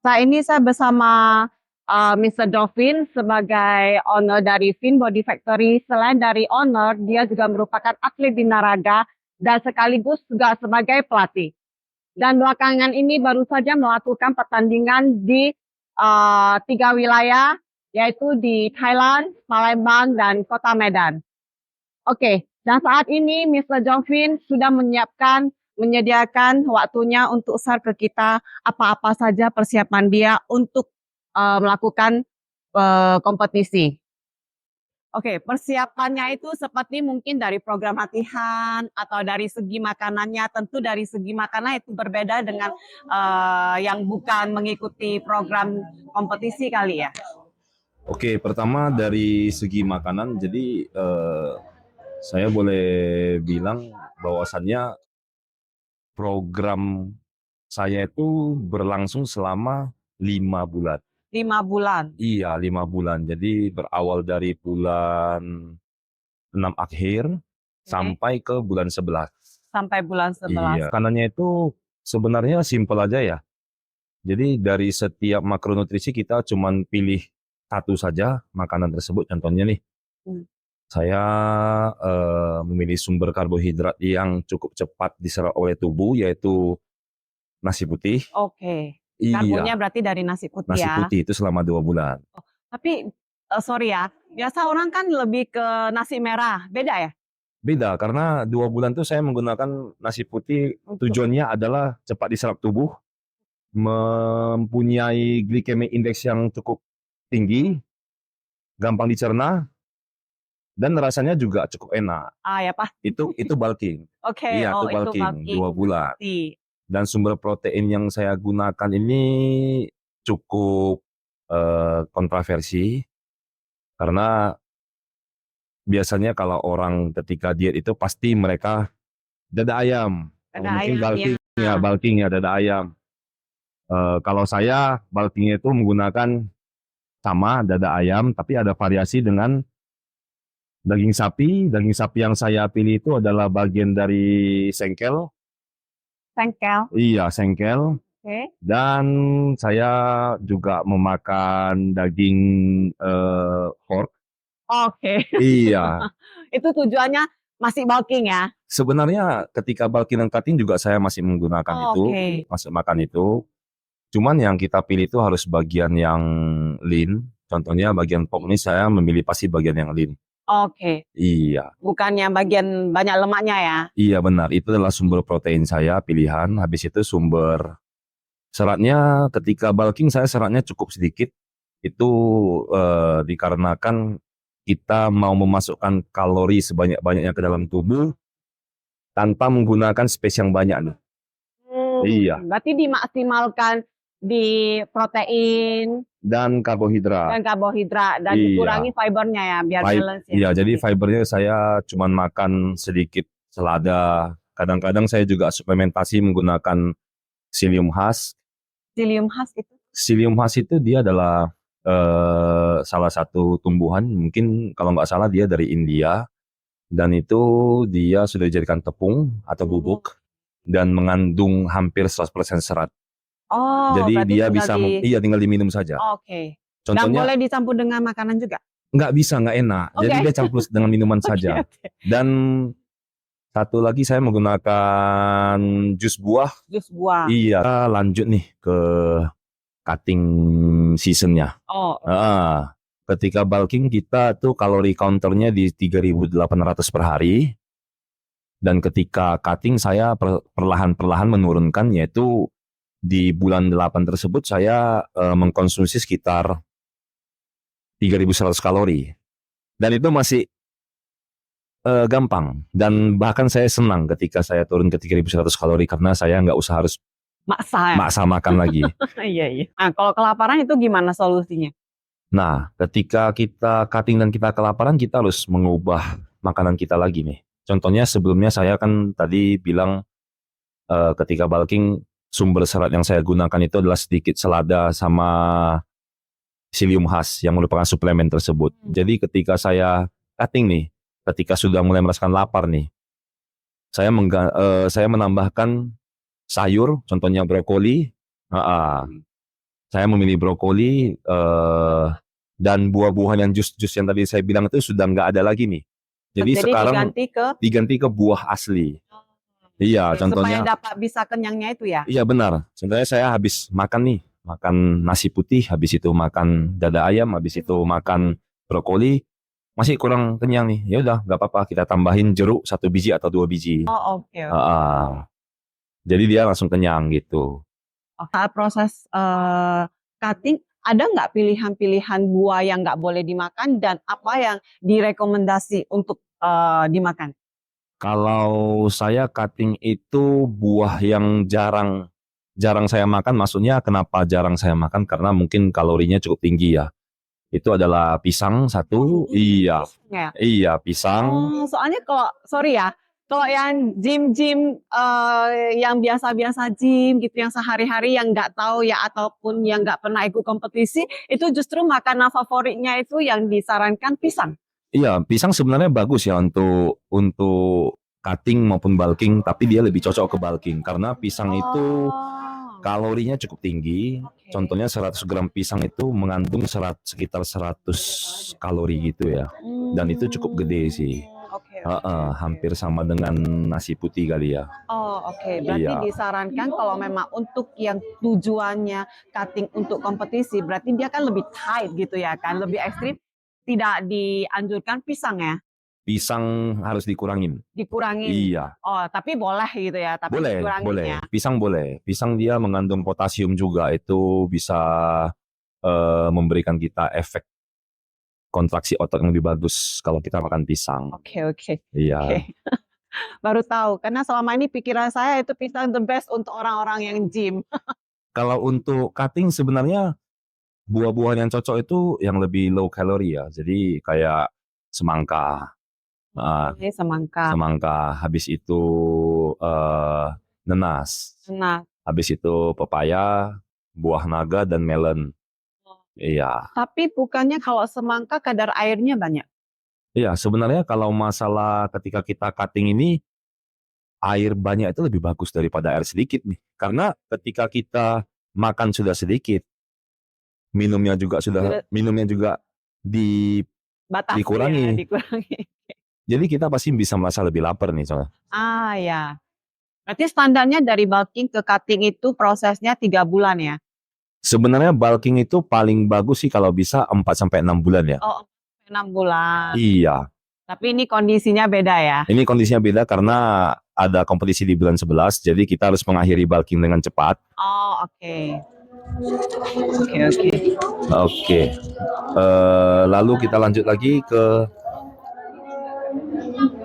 Saat ini saya bersama Mr. Dolphin sebagai owner dari Fin Body Factory. Selain dari owner, dia juga merupakan atlet binaraga dan sekaligus juga sebagai pelatih. Dan belakangan ini baru saja melakukan pertandingan di 3 wilayah, yaitu di Thailand, Palembang, dan Kota Medan. Oke, dan saat ini Mr. Dolphin sudah menyediakan waktunya untuk share ke kita apa-apa saja persiapan dia untuk melakukan kompetisi. Oke, persiapannya itu seperti mungkin dari program latihan atau dari segi makanannya. Tentu dari segi makanan itu berbeda dengan yang bukan mengikuti program kompetisi kali ya. Oke, pertama dari segi makanan, jadi saya boleh bilang bahwasannya program saya itu berlangsung selama 5 bulan. 5 bulan. Iya, 5 bulan. Jadi berawal dari bulan 6 akhir sampai ke bulan 11. Sampai bulan 11. Iya, makanannya itu sebenarnya simpel aja ya. Jadi dari setiap makronutrisi kita cuman pilih satu saja makanan tersebut. Contohnya nih, saya memilih sumber karbohidrat yang cukup cepat diserap oleh tubuh, yaitu nasi putih. Oke. Iya, Karbonnya berarti dari nasi putih nasi ya. putih itu selama 2 bulan. Tapi sorry ya, biasa orang kan lebih ke nasi merah, beda ya? Beda, karena 2 bulan tuh saya menggunakan nasi putih, tujuannya adalah cepat diserap tubuh, mempunyai glycemic index yang cukup tinggi, gampang dicerna, dan rasanya juga cukup enak. Ya Pak. Itu bulking. Oke, Iya, itu itu bulking, 2 bulan. Dan sumber protein yang saya gunakan ini cukup kontroversi, karena biasanya kalau orang ketika diet itu pasti mereka dada ayam. Mungkin bulking ya dada ayam. Kalau saya bulkingnya itu menggunakan sama dada ayam, tapi ada variasi dengan daging sapi. Daging sapi yang saya pilih itu adalah bagian dari sengkel. Sengkel? Iya, sengkel. Oke. Dan saya juga memakan daging pork. Oke. Iya. Itu tujuannya masih bulking ya? Sebenarnya ketika bulking dan cutting juga saya masih menggunakan itu, masih makan itu. Cuman yang kita pilih itu harus bagian yang lean. Contohnya bagian pork ini saya memilih pasti bagian yang lean. Oke. Iya. Bukannya bagian banyak lemaknya ya? Iya benar, itu adalah sumber protein saya pilihan. Habis itu sumber seratnya ketika bulking saya seratnya cukup sedikit. Itu dikarenakan kita mau memasukkan kalori sebanyak-banyaknya ke dalam tubuh tanpa menggunakan space yang banyak nih. Iya. Berarti dimaksimalkan di protein dan karbohidrat. Dan dikurangi fibernya ya biar balance ya. Iya, jadi fibernya saya cuman makan sedikit selada. Kadang-kadang saya juga suplementasi menggunakan psyllium husk. Psyllium husk itu? Psyllium husk itu dia adalah salah satu tumbuhan, mungkin kalau nggak salah dia dari India. Dan itu dia sudah dijadikan tepung atau bubuk dan mengandung hampir 100% serat. Jadi dia bisa tinggal diminum saja. Oke. Dan boleh dicampur dengan makanan juga? Nggak bisa, nggak enak. Jadi dia campur dengan minuman saja. Dan satu lagi saya menggunakan jus buah. Jus buah. Iya. Kita lanjut nih ke cutting seasonnya. Ketika bulking kita tuh kalori counternya di 3.800 per hari. Dan ketika cutting saya perlahan-perlahan menurunkan, yaitu di bulan 8 tersebut saya mengkonsumsi sekitar 3.100 kalori. Dan itu masih gampang. Dan bahkan saya senang ketika saya turun ke 3.100 kalori karena saya nggak usah harus maksa makan lagi. Iya. Nah, kalau kelaparan itu gimana solusinya? Nah, ketika kita cutting dan kita kelaparan, kita harus mengubah makanan kita lagi nih. Contohnya sebelumnya saya kan tadi bilang ketika bulking sumber serat yang saya gunakan itu adalah sedikit selada sama psyllium husk yang merupakan suplemen tersebut. Jadi ketika saya cutting nih, ketika sudah mulai merasakan lapar nih, saya menambahkan sayur, contohnya brokoli, Saya memilih brokoli dan buah-buahan yang jus-jus yang tadi saya bilang itu sudah nggak ada lagi nih. Jadi Jadi sekarang diganti ke buah asli. Iya, supaya contohnya. dapat bisa kenyangnya itu ya. Iya benar. Contohnya saya habis makan nih, makan nasi putih, habis itu makan dada ayam, habis itu makan brokoli, masih kurang kenyang nih. Ya udah, nggak apa-apa, kita tambahin jeruk 1 biji atau 2 biji. Oh, oke. Jadi dia langsung kenyang gitu. Saat proses cutting, ada nggak pilihan-pilihan buah yang nggak boleh dimakan dan apa yang direkomendasi untuk dimakan? Kalau saya cutting itu buah yang jarang saya makan, maksudnya kenapa jarang saya makan? Karena mungkin kalorinya cukup tinggi ya. Itu adalah pisang satu, iya, Ya. iya pisang. Oh, soalnya sorry ya, kalau yang gym yang biasa-biasa gym gitu, yang sehari-hari yang nggak tahu ya ataupun yang nggak pernah ikut kompetisi, itu justru makanan favoritnya itu yang disarankan pisang. Iya, pisang sebenarnya bagus ya untuk cutting maupun bulking, tapi dia lebih cocok ke bulking karena pisang itu kalorinya cukup tinggi. Oke. Contohnya 100 gram pisang itu mengandung sekitar 100 kalori gitu ya. Dan itu cukup gede sih. Oke. Hampir sama dengan nasi putih kali ya. Oh, oke. Berarti Iya. disarankan kalau memang untuk yang tujuannya cutting untuk kompetisi, berarti dia kan lebih tight gitu ya kan, lebih ekstrim. Tidak dianjurkan pisang ya? Pisang harus dikurangin. Dikurangin. Iya. Oh, tapi boleh gitu ya, tapi Boleh, dikurangin boleh. ya. Pisang boleh. Pisang dia mengandung potasium juga, itu bisa memberikan kita efek kontraksi otot yang lebih bagus kalau kita makan pisang. Oke. Iya. Oke. Baru tahu, karena selama ini pikiran saya itu pisang the best untuk orang-orang yang gym. Kalau untuk cutting sebenarnya buah-buahan yang cocok itu yang lebih low calorie ya. Jadi kayak semangka. Oke, semangka. Habis itu nenas. Nah, Habis itu pepaya, buah naga dan melon. Iya. tapi bukannya kalau semangka kadar airnya banyak? Iya, sebenarnya kalau masalah ketika kita cutting ini, air banyak itu lebih bagus daripada air sedikit nih. Karena ketika kita makan sudah sedikit, minumnya juga Batasi dikurangi. ya, dikurangi. Jadi kita pasti bisa merasa lebih lapar nih soalnya. Ya. Berarti standarnya dari bulking ke cutting itu prosesnya 3 bulan ya? Sebenarnya bulking itu paling bagus sih kalau bisa 4-6 bulan ya. Oh, 6 bulan. Iya. Tapi ini kondisinya beda ya? Ini kondisinya beda karena ada kompetisi di bulan 11, jadi kita harus mengakhiri bulking dengan cepat. Oh, oke. Oke. Lalu kita lanjut lagi ke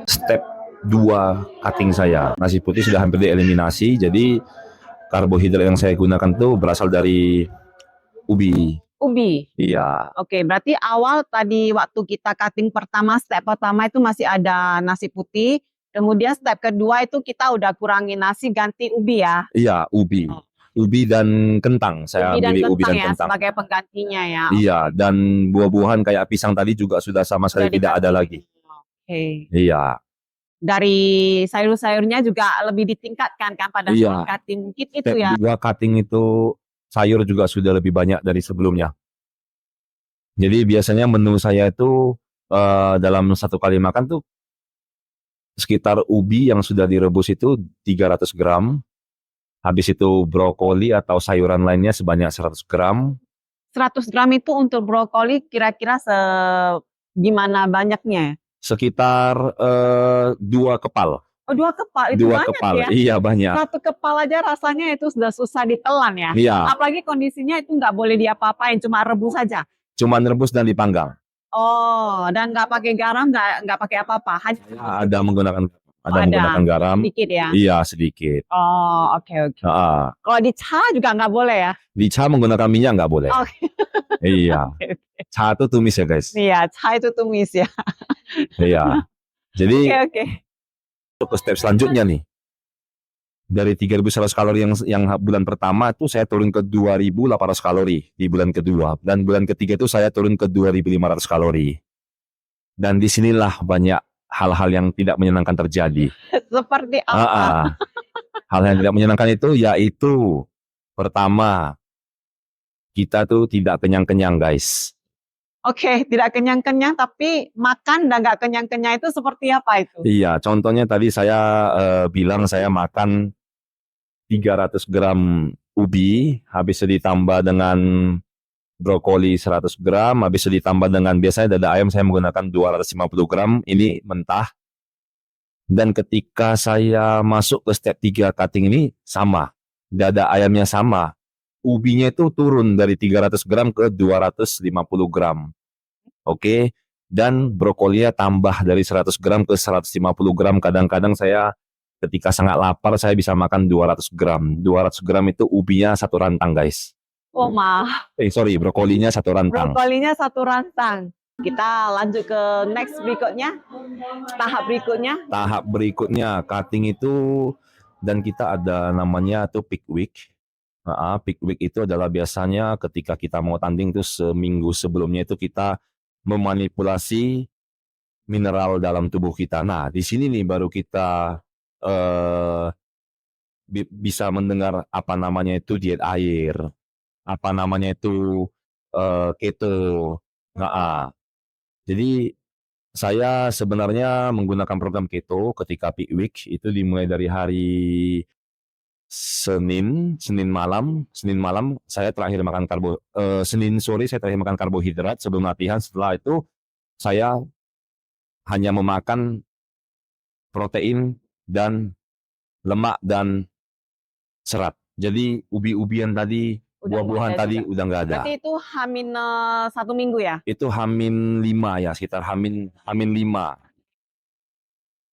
step 2 cutting saya. Nasi putih sudah hampir dieliminasi, jadi karbohidrat yang saya gunakan tuh berasal dari ubi. Ubi? Iya. Oke, berarti awal tadi waktu kita cutting step pertama itu masih ada nasi putih, kemudian step kedua itu kita udah kurangi nasi, ganti ubi ya? Iya, ubi. Ubi dan kentang, saya pilih ubi dan kentang sebagai penggantinya ya? Iya, dan buah-buahan kayak pisang tadi juga sudah sama sekali tidak ada lagi. Oke. Iya. Dari sayur-sayurnya juga lebih ditingkatkan kan pada saat cutting, mungkin itu ya? Step 2 cutting itu sayur juga sudah lebih banyak dari sebelumnya. Jadi biasanya menu saya itu dalam satu kali makan tuh sekitar ubi yang sudah direbus itu 300 gram. Habis itu brokoli atau sayuran lainnya sebanyak 100 gram. 100 gram itu untuk brokoli kira-kira gimana banyaknya? Sekitar 2 kepal. Oh, 2 kepal, itu 2 banyak kepal, ya? iya banyak. 1 kepal aja rasanya itu sudah susah ditelan ya? Iya. Apalagi kondisinya itu nggak boleh diapa-apain, cuma rebus saja? Cuma rebus dan dipanggang. Oh, dan nggak pakai garam, nggak pakai apa-apa? Ada menggunakan garam. Sedikit ya? Iya, sedikit. Oh, oke. Kalau di cha juga nggak boleh ya? Di cha menggunakan minyak nggak boleh. Oke. Iya. Cha itu tumis ya guys. Iya, cha itu tumis ya. Iya. Jadi Oke. untuk ke step selanjutnya nih. Dari 3.100 kalori yang bulan pertama itu saya turun ke 2.800 kalori di bulan kedua, dan bulan ketiga itu saya turun ke 2.500 kalori. Dan disinilah banyak hal-hal yang tidak menyenangkan terjadi. Seperti apa? Hal yang tidak menyenangkan itu yaitu pertama, kita tuh tidak kenyang-kenyang, guys. Oke, tidak kenyang-kenyang tapi makan dan nggak kenyang-kenyang itu seperti apa itu? Iya, contohnya tadi saya bilang saya makan 300 gram ubi, habis itu ditambah dengan brokoli 100 gram, habis itu ditambah dengan biasanya dada ayam saya menggunakan 250 gram, ini mentah. Dan ketika saya masuk ke step 3 cutting ini sama, dada ayamnya sama, ubinya itu turun dari 300 gram ke 250 gram. Oke, dan brokolinya tambah dari 100 gram ke 150 gram. Kadang-kadang saya ketika sangat lapar saya bisa makan 200 gram. 200 gram itu ubinya satu rantang, guys. Oh, mah. Sorry, brokolinya satu rantang. Brokolinya satu rantang. Kita lanjut ke next berikutnya. Tahap berikutnya. Tahap berikutnya cutting itu, dan kita ada namanya tuh peak week. Peak week itu adalah biasanya ketika kita mau tanding itu seminggu sebelumnya itu kita memanipulasi mineral dalam tubuh kita. Nah, di sini nih baru kita bisa mendengar apa namanya itu diet air, apa namanya itu keto. Jadi saya sebenarnya menggunakan program keto ketika peak week itu dimulai dari hari Senin malam saya terakhir makan Senin sore saya terakhir makan karbohidrat sebelum latihan. Setelah itu saya hanya memakan protein dan lemak dan serat. Jadi ubi-ubian tadi, buah-buahan tadi udah nggak ada. Berarti itu Hamin 1 minggu ya? Itu Hamin 5 ya, sekitar Hamin 5.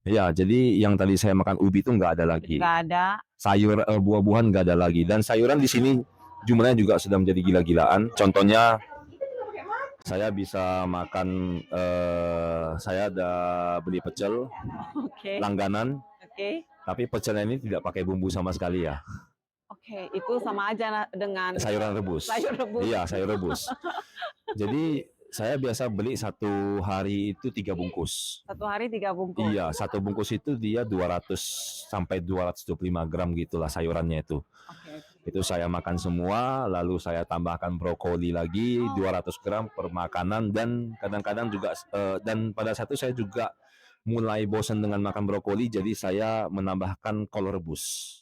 Ya, jadi yang tadi saya makan ubi itu nggak ada lagi. Nggak ada. Sayur, buah-buahan nggak ada lagi. Dan sayuran di sini jumlahnya juga sudah menjadi gila-gilaan. Contohnya saya bisa makan, saya ada beli pecel langganan. Tapi pecelnya ini tidak pakai bumbu sama sekali ya. Oke, itu sama aja dengan sayuran rebus. sayur rebus. Iya, sayur rebus. Jadi saya biasa beli satu hari itu 3 bungkus. Satu hari 3 bungkus. Iya, satu bungkus itu dia 200 sampai 225 gram gitulah sayurannya itu. Itu saya makan semua, lalu saya tambahkan brokoli lagi 200 gram per makanan, dan kadang-kadang juga dan pada satu saya juga mulai bosan dengan makan brokoli, jadi saya menambahkan kol rebus.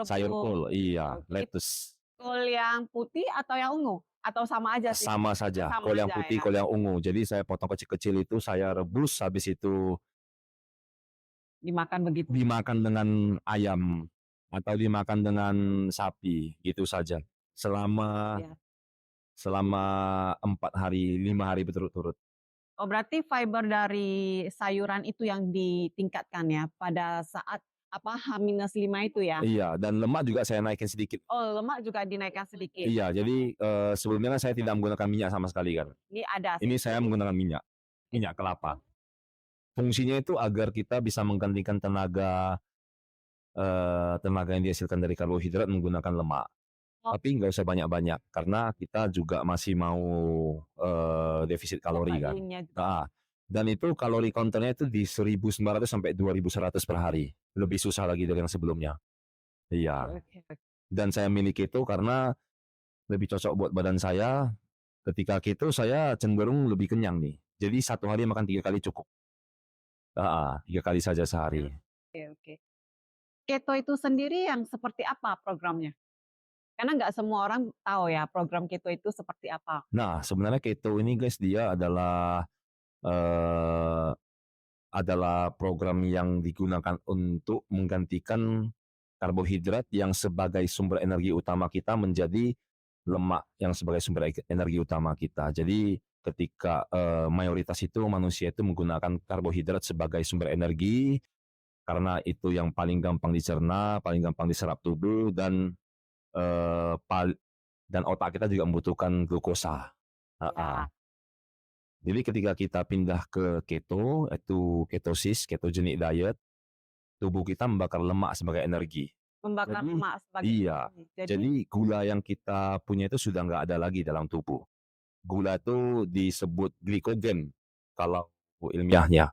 Sayur kol, iya, lettuce. Kol yang putih atau yang ungu? Atau sama aja sih? Sama saja, kol yang putih, kol yang ungu. Jadi saya potong kecil-kecil itu, saya rebus, habis itu dimakan begitu. Dimakan dengan ayam atau dimakan dengan sapi, gitu saja. Selama 4 hari, 5 hari berturut-turut. Oh, berarti fiber dari sayuran itu yang ditingkatkan ya pada saat H-5 itu ya? Iya, dan lemak juga saya naikin sedikit. Oh, lemak juga dinaikkan sedikit. Iya, jadi sebelumnya kan saya tidak menggunakan minyak sama sekali kan. Ini saya menggunakan minyak kelapa. Fungsinya itu agar kita bisa menggantikan tenaga yang dihasilkan dari karbohidrat menggunakan lemak. Tapi nggak usah banyak-banyak karena kita juga masih mau defisit kalori kan. Dan itu kalori counternya itu di 1.900 sampai 2.100 per hari. Lebih susah lagi dari yang sebelumnya. Iya. Dan saya milih keto karena lebih cocok buat badan saya. Ketika keto saya cenderung lebih kenyang nih. Jadi satu hari makan 3 kali cukup. 3 kali saja sehari. Oke. Keto itu sendiri yang seperti apa programnya? Karena nggak semua orang tahu ya program keto itu seperti apa. Nah, sebenarnya keto ini guys, dia adalah program yang digunakan untuk menggantikan karbohidrat yang sebagai sumber energi utama kita menjadi lemak yang sebagai sumber energi utama kita. Jadi ketika mayoritas itu manusia itu menggunakan karbohidrat sebagai sumber energi karena itu yang paling gampang dicerna, paling gampang diserap tubuh, dan otak kita juga membutuhkan glukosa. Jadi ketika kita pindah ke keto, itu ketosis, ketogenic diet, tubuh kita membakar lemak sebagai energi. Membakar lemak sebagai energi. Jadi gula yang kita punya itu sudah nggak ada lagi dalam tubuh. Gula itu disebut glikogen kalau ilmiahnya.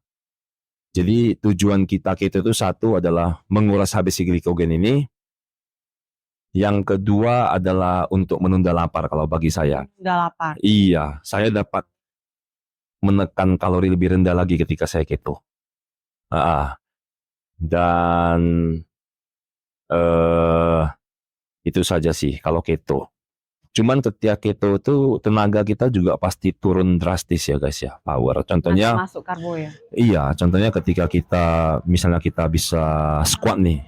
Jadi tujuan kita keto itu satu adalah menguras habis si glikogen ini, Yang kedua adalah untuk menunda lapar kalau bagi saya. Udah lapar. Iya, saya dapat menekan kalori lebih rendah lagi ketika saya keto. Dan eh itu saja sih kalau keto. Cuman ketika keto itu tenaga kita juga pasti turun drastis ya guys ya, power. Contohnya, Masuk karbo ya. iya, contohnya ketika misalnya kita bisa squat nih,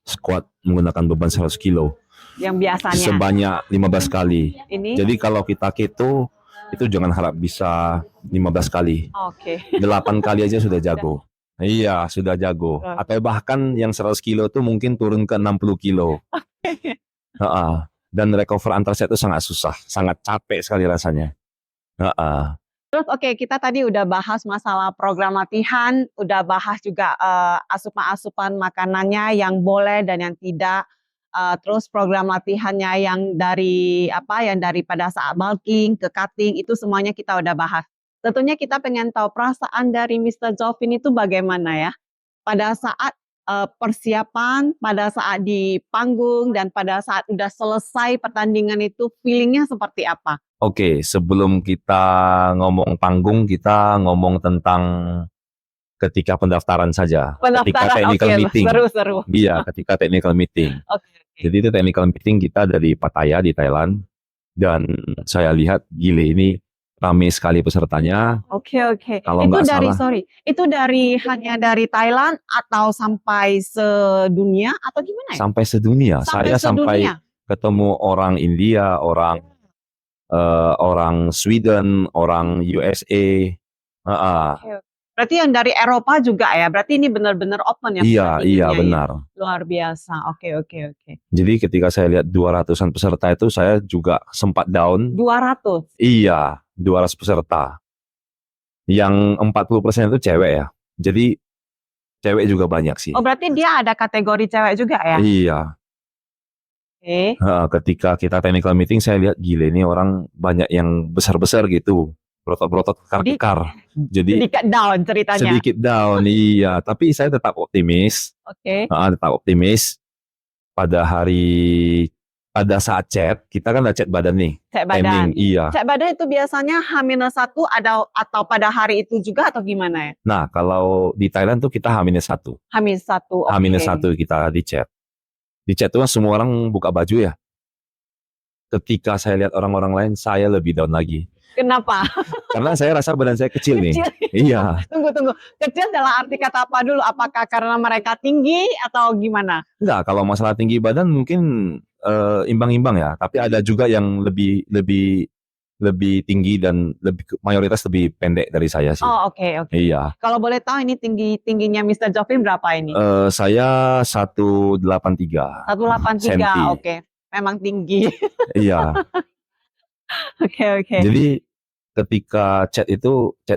squat menggunakan beban 100 kilo Yang biasanya. sebanyak 15 kali. Ini. Jadi kalau kita keto itu jangan harap bisa 15 kali. Oke. 8 kali aja sudah jago. Iya, sudah jago. Atau bahkan yang 100 kilo itu mungkin turun ke 60 kilo. Dan recover antar set itu sangat susah, sangat capek sekali rasanya. Terus kita tadi udah bahas masalah program latihan, udah bahas juga asupan-asupan makanannya yang boleh dan yang tidak. Terus program latihannya yang dari pada saat bulking ke cutting itu semuanya kita udah bahas. Tentunya kita pengen tahu perasaan dari Mr. Jovin itu bagaimana ya pada saat persiapan, pada saat di panggung dan pada saat udah selesai pertandingan itu feelingnya seperti apa? Oke, sebelum kita ngomong panggung, kita ngomong tentang ketika pendaftaran saja. Ketika technical meeting. Seru. Iya, ketika technical meeting. Jadi itu technical meeting kita dari Pattaya di Thailand. Dan saya lihat gile ini ramai sekali pesertanya. Oke. Kalau Itu nggak dari salah, itu hanya dari Thailand atau sampai sedunia atau gimana ya? sampai sedunia. Sampai Saya sampai sedunia. ketemu orang India, orang Sweden, orang USA. Berarti yang dari Eropa juga ya? Berarti ini benar-benar open ya? Iya, benar. Ya? Luar biasa. Oke. Jadi ketika saya lihat 200-an peserta itu, saya juga sempat down. 200? Iya, 200 peserta. Yang 40% itu cewek ya. Jadi cewek juga banyak sih. Oh, berarti dia ada kategori cewek juga ya? Iya. Oke. Ketika kita technical meeting, saya lihat gile ini orang banyak yang besar-besar gitu. Berotot-berotot kekar-kekar. Jadi sedikit down ceritanya. Sedikit down, iya. Tapi saya tetap optimis. Oke. Tetap optimis. Pada saat chat, kita kan ada chat badan nih. Chat badan. Iya. Chat badan itu biasanya H-1 atau pada hari itu juga atau gimana ya? Nah, kalau di Thailand tuh kita H-1. H-1, oke. H-1 kita di chat. Di chat tuh kan semua orang buka baju ya. Ketika saya lihat orang-orang lain, saya lebih down lagi. Kenapa? Karena saya rasa badan saya kecil nih. Iya. Tunggu. Kecil dalam arti kata apa dulu? Apakah karena mereka tinggi atau gimana? Enggak, kalau masalah tinggi badan mungkin imbang-imbang ya. Tapi ada juga yang lebih tinggi dan mayoritas lebih pendek dari saya sih. Oh, oke. Iya. Kalau boleh tahu ini tingginya Mr. Jovin berapa ini? Saya 183. 183, oke. Memang tinggi. Iya. Oke. Jadi ketika chat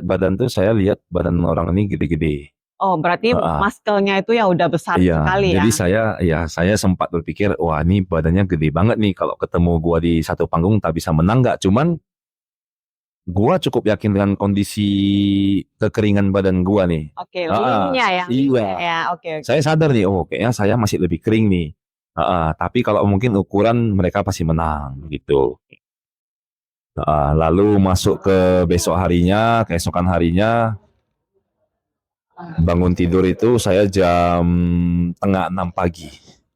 badan tuh saya lihat badan orang ini gede-gede. Oh, berarti muscle-nya itu ya udah besar sekali ya. Jadi saya sempat berpikir, wah ini badannya gede banget nih, kalau ketemu gua di satu panggung tak bisa menang nggak? Cuman gua cukup yakin dengan kondisi kekeringan badan gua nih. Oke, leannya ya. Iya. Ya, oke. Saya sadar nih, kayaknya saya masih lebih kering nih. Tapi kalau mungkin ukuran mereka pasti menang gitu. Lalu masuk ke keesokan harinya, bangun tidur itu saya jam 5:30 pagi.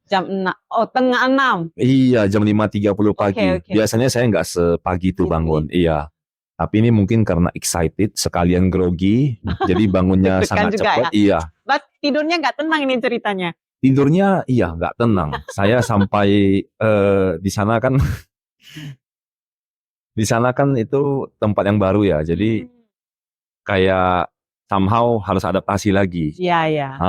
Jam 6, tengah 6? Iya, jam 5:30 pagi. Biasanya saya nggak sepagi itu bangun, iya. Tapi ini mungkin karena excited, sekalian grogi, jadi bangunnya sangat cepat, iya. Tidurnya nggak tenang ini ceritanya? Tidurnya, iya, nggak tenang. Saya sampai di sana kan... Di sana kan itu tempat yang baru ya, jadi kayak somehow harus adaptasi lagi. Iya.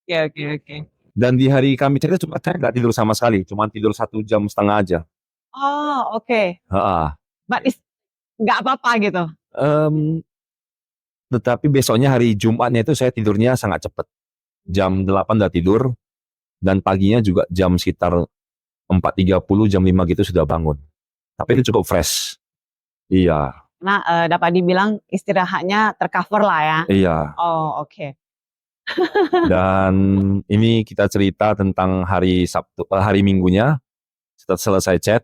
Oke. Dan di hari Kamis itu saya nggak tidur sama sekali, cuma tidur 1,5 jam aja. Oh, oke. But nggak apa-apa gitu? Tetapi besoknya hari Jumatnya itu saya tidurnya sangat cepat. Jam 8 udah tidur, dan paginya juga jam sekitar 4:30, jam 5 gitu sudah bangun. Tapi itu cukup fresh. Iya. Nah, dapat dibilang istirahatnya tercover lah ya? Iya. Oh, oke. Dan ini kita cerita tentang hari Minggunya. Setelah selesai chat,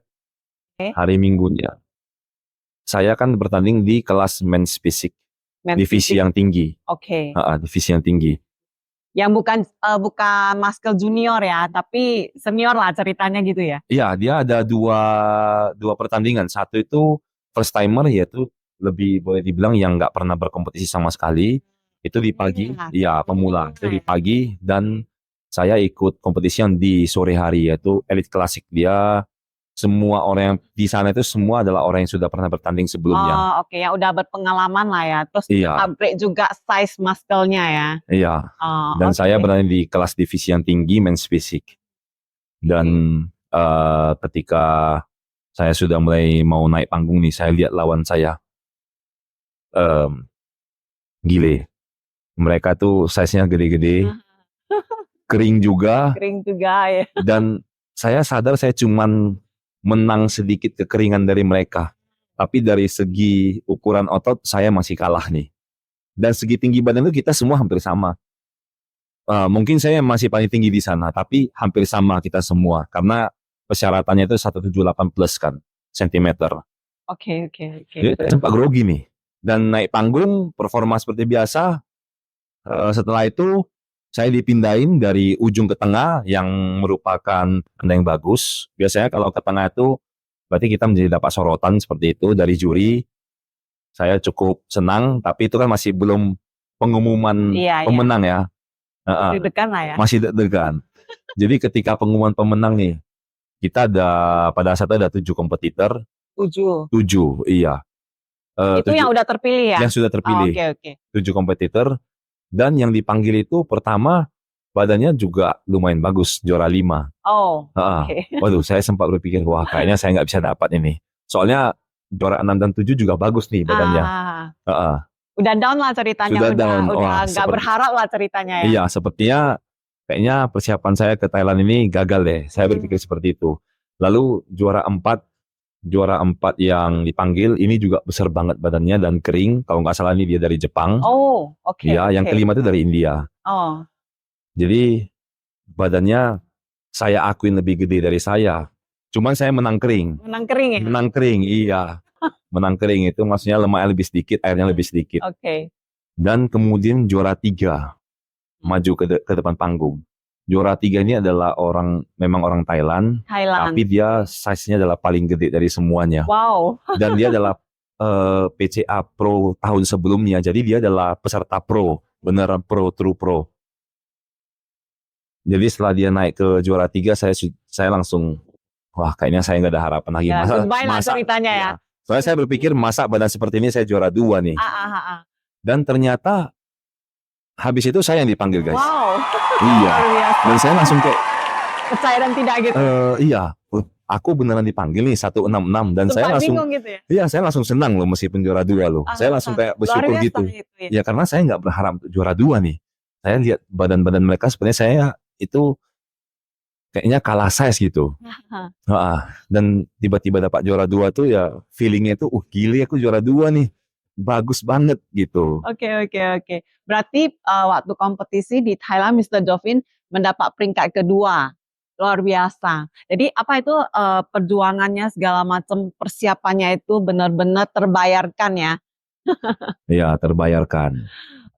Oke. hari Minggunya saya kan bertanding di kelas men's physique, Men's divisi physique. yang tinggi. Oke. Divisi yang tinggi. Yang bukan muscle junior ya, tapi senior lah ceritanya gitu ya. Iya, dia ada dua pertandingan. Satu itu first timer, yaitu lebih boleh dibilang yang nggak pernah berkompetisi sama sekali. Itu di pagi, ya pemula. Itu di pagi, dan saya ikut kompetisi yang di sore hari, yaitu Elite Classic. Dia semua orang yang di sana itu semua adalah orang yang sudah pernah bertanding sebelumnya. Oh, oke, yang udah berpengalaman lah ya. Terus Iya, upgrade juga size muscle-nya ya. iya. Oh, Dan saya oke. berada di kelas divisi yang tinggi, men's physique. Dan ketika saya sudah mulai mau naik panggung nih, saya lihat lawan saya. Gile. Mereka tuh size-nya gede-gede, kering juga, Kering juga ya. dan saya sadar saya cuman menang sedikit kekeringan dari mereka. Tapi dari segi ukuran otot, saya masih kalah nih. Dan segi tinggi badan itu kita semua hampir sama. Mungkin saya masih paling tinggi di sana, tapi hampir sama kita semua. Karena persyaratannya itu 178 plus kan, sentimeter. Oke. Jadi sempat grogi nih. Dan naik panggung, performa seperti biasa. Setelah itu, saya dipindahin dari ujung ke tengah yang merupakan tanda yang bagus. Biasanya kalau ke tengah itu, berarti kita menjadi dapat sorotan seperti itu dari juri. Saya cukup senang, tapi itu kan masih belum pengumuman Iya. pemenang ya. Deg-degan lah ya. Masih deg-degan. Jadi ketika pengumuman pemenang nih, kita pada saat itu ada 7 kompetitor. 7. 7, iya. Itu yang udah terpilih ya? Yang sudah terpilih. Oke. 7 kompetitor. Dan yang dipanggil itu pertama badannya juga lumayan bagus, juara 5. Oh, oke. Waduh, saya sempat berpikir, wah kayaknya saya nggak bisa dapat ini. Soalnya juara 6 dan 7 juga bagus nih badannya. Udah down lah ceritanya, Sudah down. udah nggak berharap lah ceritanya ya. Iya, sepertinya kayaknya persiapan saya ke Thailand ini gagal deh. Saya berpikir seperti itu. Lalu juara 4 yang dipanggil ini juga besar banget badannya dan kering. Kalau nggak salah ini dia dari Jepang. Oh, oke. Iya, yang kelima itu dari India. Oh. Jadi badannya saya akuin lebih gede dari saya. Cuman saya menang kering. Menang kering ya? Menang kering, iya. Menang kering itu maksudnya lemaknya lebih sedikit, airnya lebih sedikit. Oke. Dan kemudian juara 3 maju ke depan panggung. Juara 3 ini adalah memang orang Thailand. Tapi dia size-nya adalah paling gede dari semuanya. Wow. Dan dia adalah PCA Pro tahun sebelumnya. Jadi dia adalah peserta pro, beneran pro, true pro. Jadi setelah dia naik ke juara 3, saya langsung, wah kayaknya saya nggak ada harapan lagi. Ya, masa ceritanya ya. Soalnya saya berpikir masa badan seperti ini saya juara 2 nih. Dan ternyata habis itu saya yang dipanggil, guys. Wow. Iya. Dan saya langsung kayak percaya dan tidak gitu. Iya, aku beneran dipanggil nih 166 dan saya langsung gitu ya? Iya, saya langsung senang loh meskipun juara 2 loh. Saya langsung kayak bersyukur gitu. Ya karena saya nggak berharap juara 2 nih. Saya lihat badan-badan mereka sebenarnya saya itu kayaknya kalah size gitu. Dan tiba-tiba dapat juara 2 tuh ya feelingnya itu gile aku juara 2 nih. Bagus banget gitu. Oke. Berarti waktu kompetisi di Thailand Mr. Jovin mendapat peringkat kedua. Luar biasa. Jadi apa itu perjuangannya segala macam persiapannya itu benar-benar terbayarkan ya? Iya, terbayarkan.